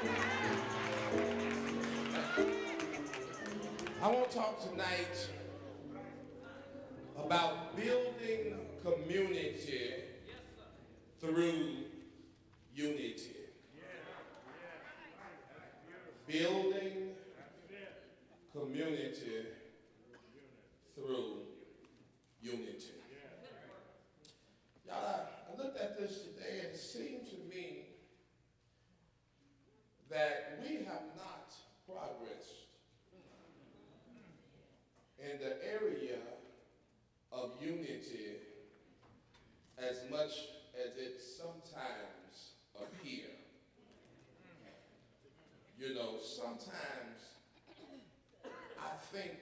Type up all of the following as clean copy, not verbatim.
I want to talk tonight about building community through unity. Building community through unity. Y'all, I looked at this today and it seemed to me that we have not progressed in the area of unity as much as it sometimes appears. You know, sometimes I think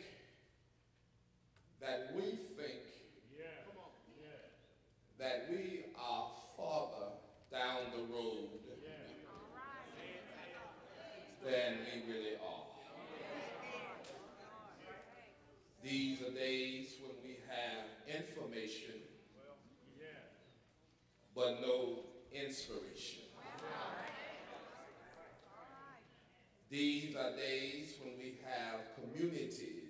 that we think that we are farther down the road than we really are. These are days when we have information, but no inspiration. These are days when we have communities,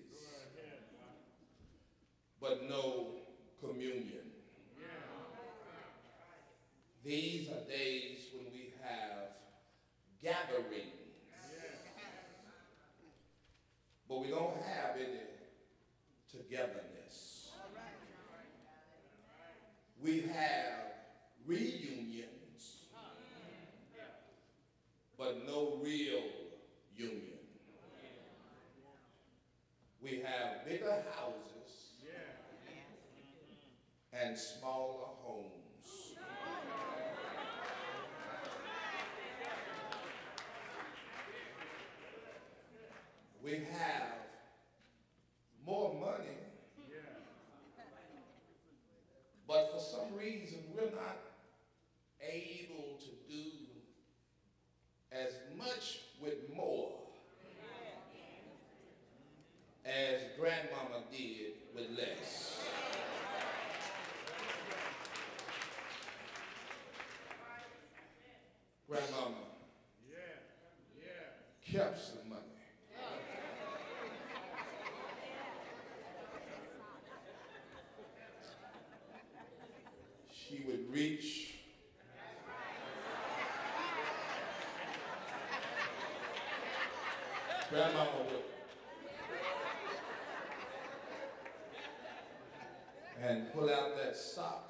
but no communion. These are days when we have gatherings, but we don't have any togetherness. We have reunions, but no real union. We have bigger houses and smaller homes. We have more money, but for some reason we're not able to do as much with more as grandmama did with less. Grandmama kept some money. She would reach grandmama would and pull out that sock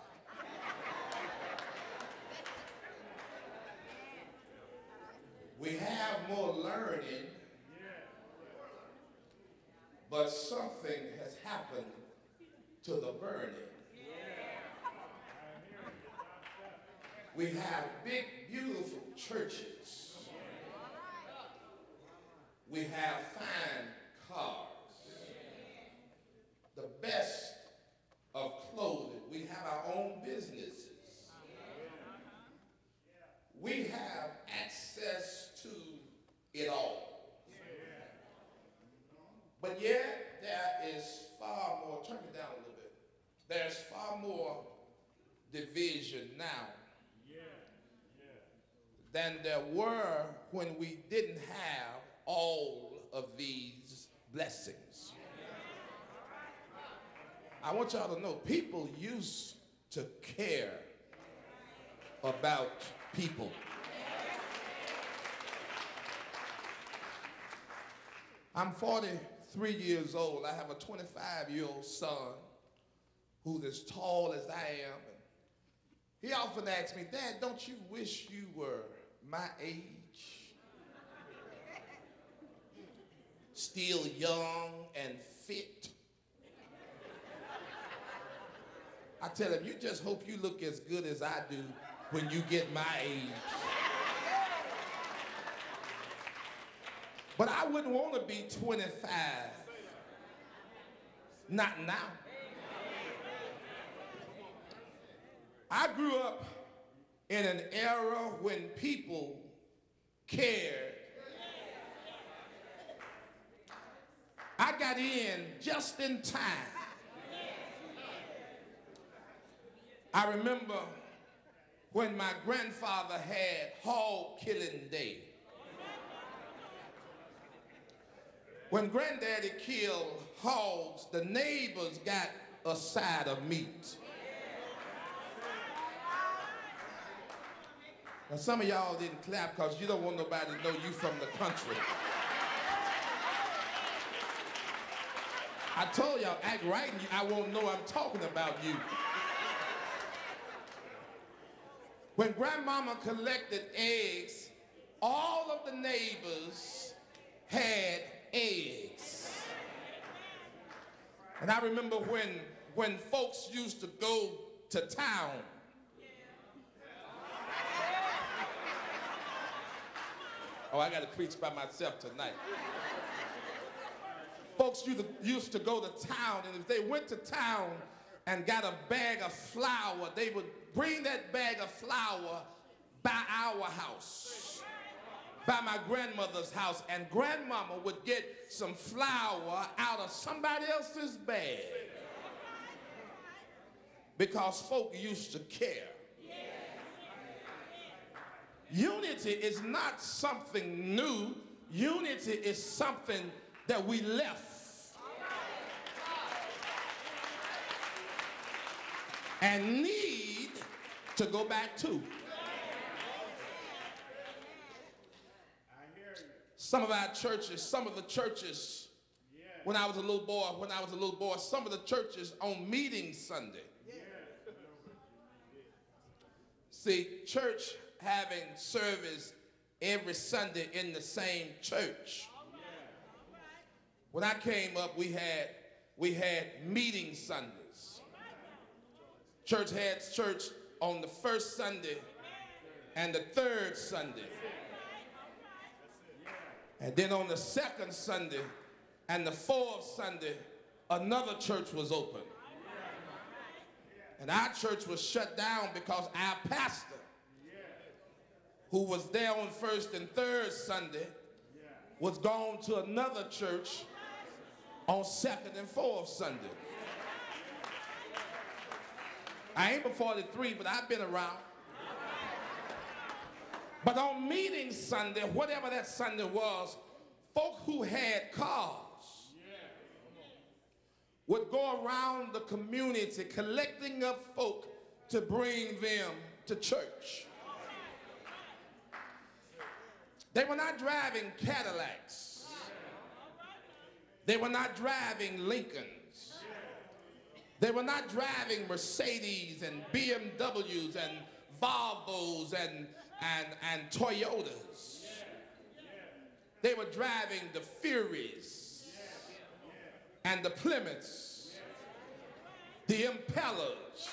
we have more learning, but something has happened to the burning. We have big, beautiful churches. We have fine cars. The best of clothing. We have our own businesses. We have access to it all. But yet, there is far more, turn it down a little bit, there's far more division now than there were when we didn't have all of these blessings. I want y'all to know, people used to care about people. I'm 43 years old. I have a 25-year-old son who's as tall as I am. And he often asks me, Dad, don't you wish you were my age? Still young and fit. I tell him, you just hope you look as good as I do when you get my age. But I wouldn't want to be 25. Not now. I grew up in an era when people cared. I got in just in time. I remember when my grandfather had hog killing day. When Granddaddy killed hogs, the neighbors got a side of meat. Now some of y'all didn't clap because you don't want nobody to know you from the country. I told y'all, act right and I won't know I'm talking about you. When Grandmama collected eggs, all of the neighbors had eggs. And I remember when folks used to go to town, oh, I got to preach by myself tonight. Folks used to go to town, and if they went to town and got a bag of flour, they would bring that bag of flour by our house, by my grandmother's house, and Grandmama would get some flour out of somebody else's bag because folk used to care. Unity is not something new. Unity is something that we left and need to go back to. Some of our churches, some of the churches, when I was a little boy, some of the churches on meeting Sunday. See, church having service every Sunday in the same church. When I came up, we had meeting Sundays. Church had church on the first Sunday and the third Sunday. And then on the second Sunday and the fourth Sunday, another church was open. And our church was shut down because our pastor, who was there on first and third Sunday, was gone to another church on second and fourth Sunday. I ain't but 43, but I've been around. But on meeting Sunday, whatever that Sunday was, folk who had cars would go around the community collecting up folk to bring them to church. They were not driving Cadillacs. They were not driving Lincolns. They were not driving Mercedes and BMWs and Volvos and Toyotas. They were driving the Furies and the Plymouths, the Impellas,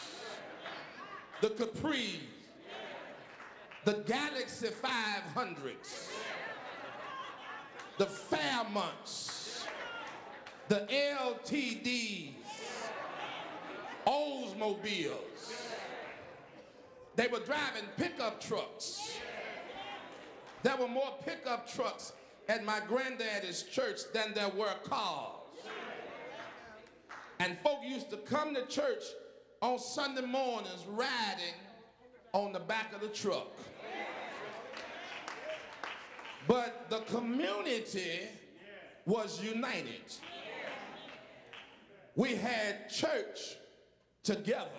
the Capris, the Galaxy 500s, the Fairmonts, the LTDs, Oldsmobiles. They were driving pickup trucks. There were more pickup trucks at my granddaddy's church than there were cars. And folk used to come to church on Sunday mornings riding on the back of the truck. But the community was united. We had church together.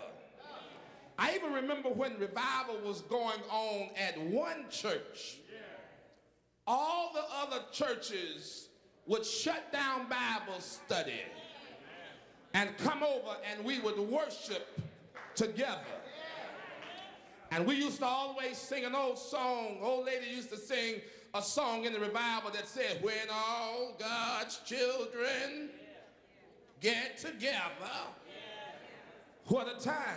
I even remember when revival was going on at one church, all the other churches would shut down Bible study and come over and we would worship together. And we used to always sing an old song. Old lady used to sing a song in the revival that said, when all God's children get together, what a time.